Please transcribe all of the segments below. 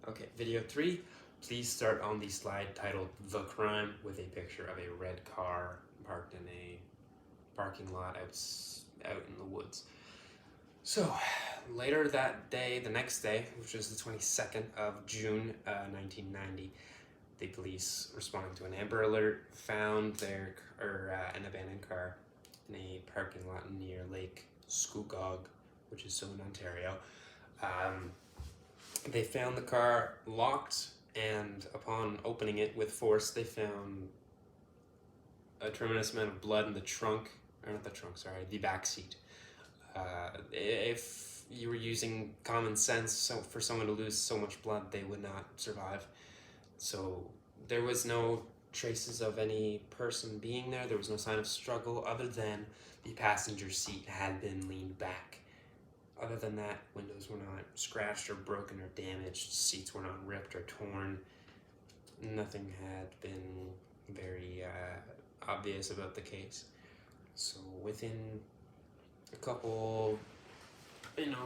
Okay, video 3. Please start on the slide titled The Crime with a picture of a red car parked in a parking lot out in the woods. So, later that day, the next day, which was the 22nd of June 1990, the police responding to an Amber Alert found an abandoned car in a parking lot near Lake Scugog, which is so in Ontario. They found the car locked, and upon opening it with force, they found a tremendous amount of blood in the the back seat. If you were using common sense, so for someone to lose so much blood, they would not survive. So there was no traces of any person being there. There was no sign of struggle other than the passenger seat had been leaned back. Other than that, windows were not scratched or broken or damaged, seats were not ripped or torn. Nothing had been very obvious about the case. So within a couple,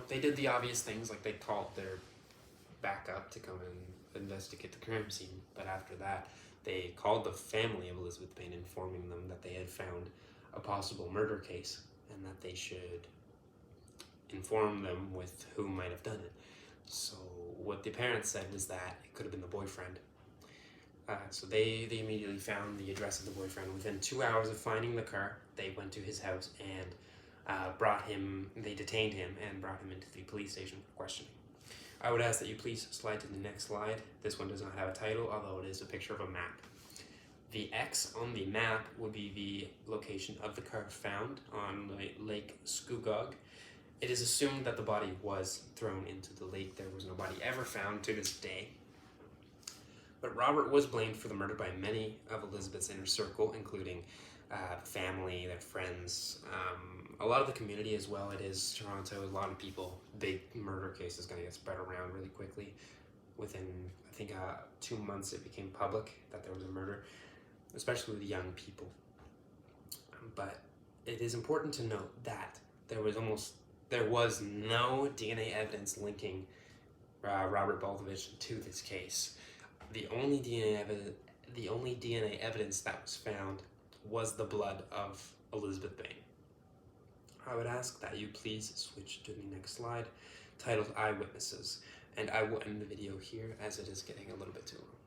they did the obvious things, like they called their backup to come and investigate the crime scene. But after that, they called the family of Elizabeth Payne, informing them that they had found a possible murder case and that they should inform them with who might have done it. So what the parents said was that it could have been the boyfriend. So they immediately found the address of the boyfriend. Within 2 hours of finding the car, they went to his house and they detained him and brought him into the police station for questioning. I would ask that you please slide to the next slide. This one does not have a title, although it is a picture of a map. The X on the map would be the location of the car found on Lake Scugog. It is assumed that the body was thrown into the lake. There was no body ever found to this day. But Robert was blamed for the murder by many of Elizabeth's inner circle, including family, their friends, a lot of the community as well. It is Toronto, a lot of people. Big murder case is going to get spread around really quickly. Within, I think, 2 months, it became public that there was a murder, especially with young people. But it is important to note that there was no DNA evidence linking Robert Baltovich to this case. The only DNA evidence that was found was the blood of Elizabeth Payne. I would ask that you please switch to the next slide, titled Eyewitnesses, and I will end the video here as it is getting a little bit too long.